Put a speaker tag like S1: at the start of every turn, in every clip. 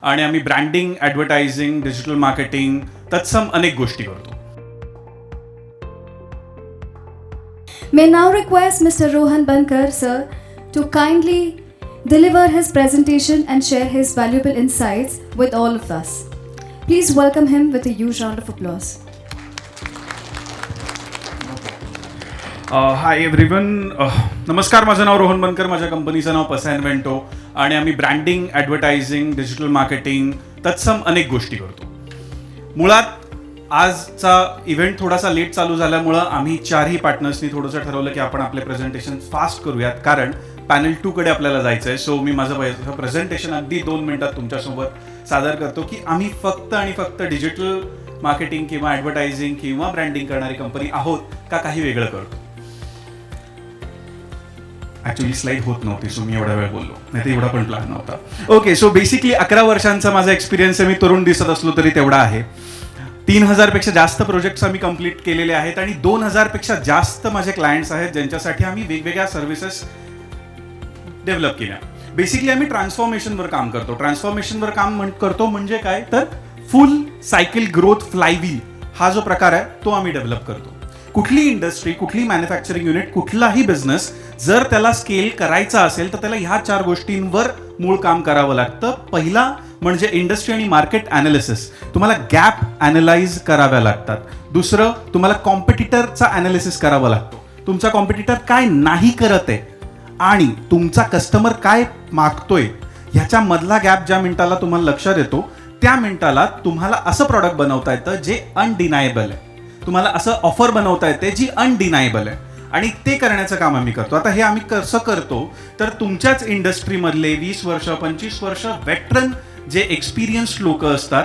S1: आणि आम्ही branding, advertising, digital marketing तत्सम अनेक गोष्टी करतो.
S2: May now request Mr. Rohan Bankar, sir, to kindly deliver his presentation and share his valuable insights with all of us. Please welcome him with a huge round of applause.
S1: Hi everyone. नमस्कार, माझं नाव रोहन बनकर, माझ्या कंपनीचं नाव पसा इन्व्हेंटो आणि आम्ही branding, advertising, digital marketing तत्सम अनेक गोष्टी करतो. मुळात आजचा इव्हेंट थोडासा लेट चालू झाल्यामुळं आम्ही चारही पार्टनर्सनी थोडंसं ठरवलं की आपण आपले प्रेझेंटेशन फास्ट करूयात, कारण पॅनल 2 कडे आपल्याला जायचं आहे. सो मी माझं प्रेझेंटेशन अगदी 2 मिनिटात तुमच्यासोबत सादर करतो की आम्ही फक्त आणि फक्त डिजिटल मार्केटिंग किंवा ॲडव्हर्टायझिंग किंवा ब्रँडिंग करणारी कंपनी आहोत का काही वेगळं करतो. ॲक्च्युली स्लाईड होत नव्हती, सो मी एवढा वेळ बोललो, नाही तर एवढा पण प्लॅन नव्हता. ओके, सो बेसिकली 11 वर्षांचा माझा एक्सपिरियन्स आहे. मी तरुण दिसत असलो तरी तेवढा आहे. 3000 पेक्षा जास्त प्रोजेक्ट्स आम्ही कंप्लीट केलेले आहेत आणि 2000 पेक्षा जास्त माझे क्लायंट्स आहेत ज्यांच्यासाठी आम्ही वेगवेगळ्या सर्व्हिसेस डेव्हलप केल्या. बेसिकली आम्ही ट्रान्सफॉर्मेशनवर काम करतो. ट्रान्सफॉर्मेशनवर काम करतो म्हणजे काय, तर फुल सायकल ग्रोथ फ्लायव्हील हा जो प्रकार आहे तो आम्ही डेव्हलप करतो. कुठली इंडस्ट्री, कुठली मॅन्युफॅक्चरिंग युनिट, कुठलाही बिझनेस जर त्याला स्केल करायचा असेल तर त्याला ह्या 4 गोष्टींवर मूळ काम करावं लागतं. पहिला म्हणजे इंडस्ट्री आणि मार्केट ॲनालिसिस. तुम्हाला गॅप ॲनालाइज कराव्या लागतात. दुसरं, तुम्हाला कॉम्पिटिटरचा ॲनालिसिस करावा लागतो. तुमचा कॉम्पिटिटर काय नाही करत आहे आणि तुमचा कस्टमर काय मागतोय ह्याच्या मधला गॅप ज्या मिनिटाला तुम्हाला लक्षात येतो त्या मिनिटाला तुम्हाला असं प्रॉडक्ट बनवता येतं जे अनडिनायबल आहे. तुम्हाला असं ऑफर बनवता येते जी अनडिनायबल आहे आणि ते करण्याचं काम आम्ही करतो. आता हे आम्ही कसं करतो, तर तुमच्याच इंडस्ट्रीमधले 20 वर्ष 25 वर्ष वेटरन जे एक्सपिरियन्स्ड लोक असतात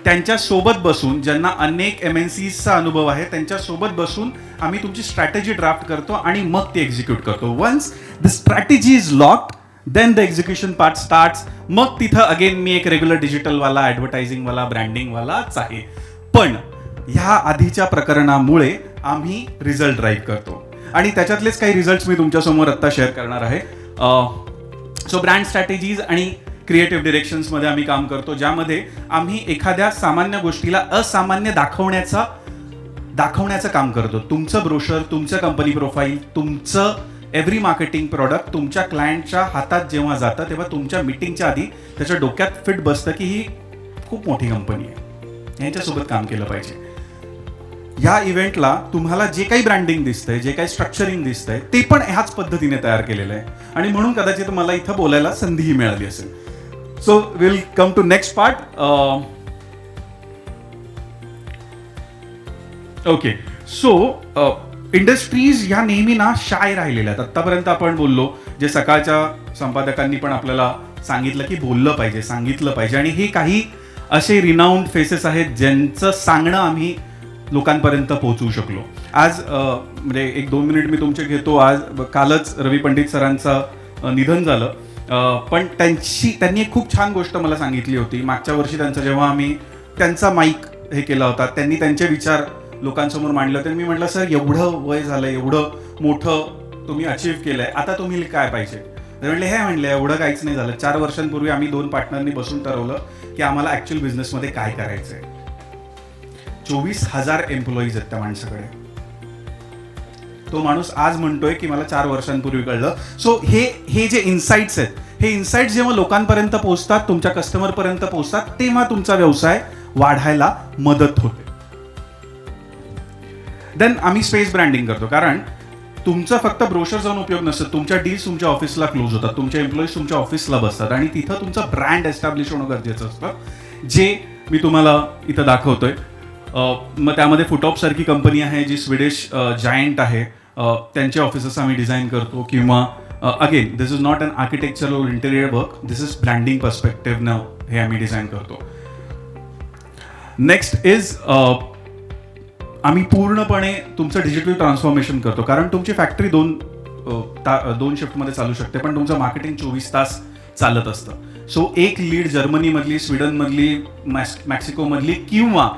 S1: त्यांच्यासोबत बसून, ज्यांना अनेक MNCचा अनुभव आहे, त्यांच्यासोबत बसून आम्ही तुमची स्ट्रॅटेजी ड्राफ्ट करतो आणि मग ती एक्झिक्यूट करतो. Once the strategy is locked then the execution part starts. मग तिथं अगेन मी एक रेग्युलर डिजिटलवाला, ॲडव्हर्टायझिंगवाला, ब्रँडिंगवालाच आहे. पण ह्या आधीच्या प्रकरणामुळे आम्ही रिझल्ट ड्राईव्ह करतो आणि त्याच्यातलेच काही रिझल्ट्स मी तुमच्यासमोर आत्ता शेअर करणार आहे. सो ब्रँड स्ट्रॅटेजीज आणि क्रिएटिव्ह डिरेक्शन्समध्ये आम्ही काम करतो, ज्यामध्ये आम्ही एखाद्या सामान्य गोष्टीला असामान्य दाखवण्याचं काम करतो. तुमचं ब्रोशर, तुमचं कंपनी प्रोफाईल, तुमचं एव्हरी मार्केटिंग प्रॉडक्ट तुमच्या क्लायंटच्या हातात जेव्हा जातं तेव्हा तुमच्या मीटिंगच्या आधी त्याच्या डोक्यात फिट बसतं की ही खूप मोठी कंपनी आहे, यांच्यासोबत काम केलं पाहिजे. या इव्हेंटला तुम्हाला जे काही ब्रँडिंग दिसतंय, जे काही स्ट्रक्चरिंग दिसतंय ते पण ह्याच पद्धतीने तयार केलेलं आहे आणि म्हणून कदाचित मला इथं बोलायला संधीही मिळाली असेल. So will come to next part. Okay, so industries ह्या नेहमी ना शाय राहिलेल्या आहेत. आत्तापर्यंत आपण बोललो, जे सकाळच्या संपादकांनी पण आपल्याला सांगितलं की बोललं पाहिजे, सांगितलं पाहिजे, आणि हे काही असे रिनाऊंड फेसेस आहेत ज्यांचं सांगणं आम्ही लोकांपर्यंत पोहोचवू शकलो. आज म्हणजे 1-2 मिनिट मी तुमचे घेतो. कालच रवी पंडित सरांचं निधन झालं, पण त्यांनी एक खूप छान गोष्ट मला सांगितली होती. मागच्या वर्षी जेव्हा आम्ही त्यांचा माईक हे केला होता, त्यांनी त्यांचे विचार लोकांसमोर मांडले होते. मी म्हटलं, सर एवढं वय झालं, एवढं मोठं तुम्ही अचीव्ह केलंय, आता तुम्ही काय पाहिजे. ते म्हणले एवढं काहीच नाही झालं. 4 वर्षांपूर्वी आम्ही 2 पार्टनरनी बसून ठरवलं की आम्हाला ॲक्च्युअल बिझनेसमध्ये काय करायचंय. 24,000 एम्प्लॉईज आहेत त्या माणसाकडे. तो माणूस आज म्हणतोय की मला 4 वर्षांपूर्वी कळलं. सो हे जे इन्साइट्स आहेत, हे इन्साइट्स जेव्हा लोकांपर्यंत पोहोचतात, तुमच्या कस्टमरपर्यंत पोहोचतात, तेव्हा तुमचा व्यवसाय वाढायला मदत होते. देन आम्ही स्पेस ब्रँडिंग करतो, कारण तुमचा फक्त ब्रोशर जाऊन उपयोग नसतो. तुमच्या डील्स तुमच्या ऑफिसला क्लोज होतात, तुमचे एम्प्लॉईज तुमच्या ऑफिसला बसतात आणि तिथं तुमचा ब्रँड एस्टॅब्लिश होणं गरजेचं असतं, जे मी तुम्हाला इथं दाखवतोय. मग त्यामध्ये फुटॉप सारखी कंपनी आहे जी स्वीडिश जायंट आहे, त्यांचे ऑफिसेस आम्ही डिझाईन करतो. किंवा again this is not an architectural or interior work, this is branding पर्स्पेक्टिव्हनं हे आम्ही डिझाईन करतो. नेक्स्ट इज आम्ही पूर्णपणे तुमचं डिजिटल ट्रान्सफॉर्मेशन करतो, कारण तुमची फॅक्टरी 2 शिफ्टमध्ये चालू शकते, पण तुमचं मार्केटिंग 24 तास चालत असतं. सो एक लीड जर्मनीमधली, स्वीडनमधली, मेक्सिकोमधली किंवा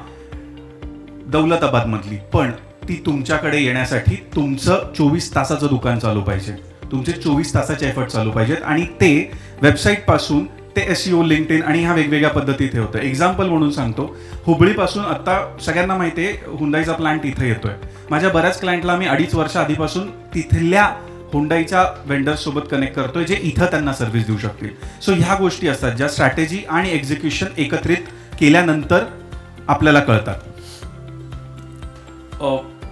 S1: दौलताबादमधली, पण ती तुमच्याकडे येण्यासाठी तुमचं 24 तासाचं दुकान चालू पाहिजे, तुमचे 24 तासाचे एफर्ट चालू पाहिजेत आणि ते वेबसाईटपासून ते SEO, लिंक्डइन आणि ह्या वेगवेगळ्या पद्धतीत हे होतं. एक्झाम्पल म्हणून सांगतो, हुबळीपासून आत्ता सगळ्यांना माहिती आहे हुंडाईचा प्लांट इथे येतोय. माझ्या बऱ्याच क्लायंटला मी 2.5 वर्ष आधीपासून तिथल्या हुंडाईच्या वेंडर्स सोबत कनेक्ट करतोय जे इथं त्यांना सर्व्हिस देऊ शकतील. सो ह्या गोष्टी असतात ज्या स्ट्रॅटेजी आणि एक्झिक्युशन एकत्रित केल्यानंतर आपल्याला कळतात.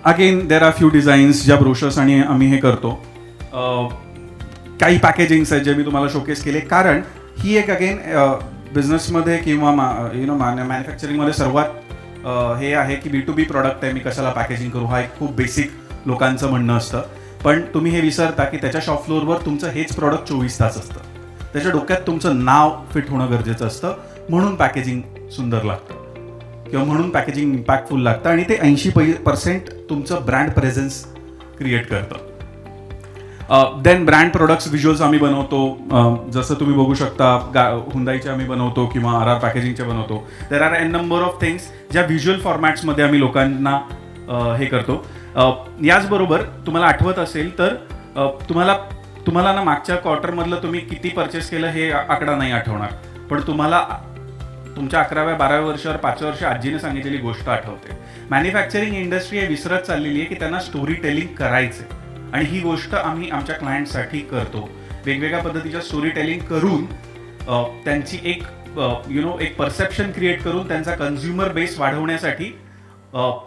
S1: Again there are few designs ज्या ब्रोशर्स आणि आम्ही हे करतो. काही पॅकेजिंग्स आहेत जे मी तुम्हाला शोकेस केले, कारण ही एक अगेन बिझनेसमध्ये किंवा मॅन्युफॅक्चरिंगमध्ये सर्वात हे आहे की B2B प्रॉडक्ट आहे, मी कशाला पॅकेजिंग करू, हा एक खूप बेसिक लोकांचं म्हणणं असतं. पण तुम्ही हे विसरता की त्याच्या शॉप फ्लोअरवर तुमचं हेच प्रॉडक्ट 24 तास असतं. त्याच्या डोक्यात तुमचं नाव फिट होणं गरजेचं असतं, म्हणून पॅकेजिंग सुंदर लागतं किंवा म्हणून पॅकेजिंग इम्पॅक्टफुल लागतं आणि ते 80% तुमचं ब्रँड प्रेझेन्स क्रिएट करतं. देन ब्रँड प्रोडक्ट्स व्हिज्युअल्स आम्ही बनवतो, जसं तुम्ही बघू शकता हुंदाईचे आम्ही बनवतो किंवा RR पॅकेजिंगचे बनवतो. There are n number of things ज्या व्हिज्युअल फॉर्मॅट्समध्ये आम्ही लोकांना हे करतो. याचबरोबर तुम्हाला आठवत असेल तर तुम्हाला ना मागच्या क्वार्टरमधलं तुम्ही किती परचेस केलं हे आकडा नाही आठवणार, पण तुम्हाला तुमच्या 11व्या 12व्या वर्षावर 5व्या वर्षी आजीने सांगितलेली गोष्ट आठवते. मॅन्युफॅक्चरिंग इंडस्ट्री हे विसरत चाललेली आहे की त्यांना स्टोरी टेलिंग करायचे आणि ही गोष्ट आम्ही आमच्या क्लायंटसाठी करतो. वेगवेगळ्या पद्धतीच्या स्टोरी टेलिंग करून त्यांची एक एक परसेप्शन क्रिएट करून त्यांचा कन्झ्युमर बेस वाढवण्यासाठी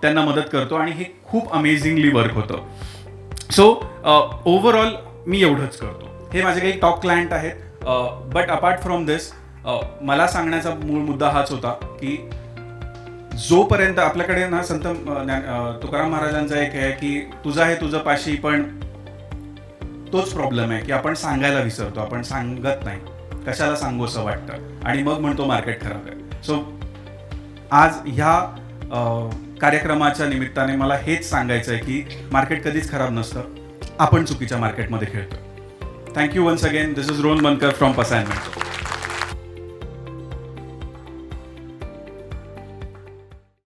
S1: त्यांना मदत करतो आणि हे खूप अमेझिंगली वर्क होतं. सो ओव्हरऑल मी एवढंच करतो. हे माझे काही टॉप क्लायंट आहेत. बट अपार्ट फ्रॉम दिस मला सांगण्याचा मूळ मुद्दा हाच होता की जोपर्यंत आपल्याकडे ना संत तुकाराम महाराजांचा एक आहे की तुझं आहे तुझं पाशी, पण तोच प्रॉब्लेम आहे की आपण सांगायला विसरतो, आपण सांगत नाही, कशाला सांगू असं वाटतं आणि मग म्हणतो मार्केट खराब आहे. सो आज ह्या कार्यक्रमाच्या निमित्ताने मला हेच सांगायचं आहे की मार्केट कधीच खराब नसतं, आपण चुकीच्या मार्केटमध्ये खेळतो. Thank you once again. This is Rohan Bankar from पसायनमेंट.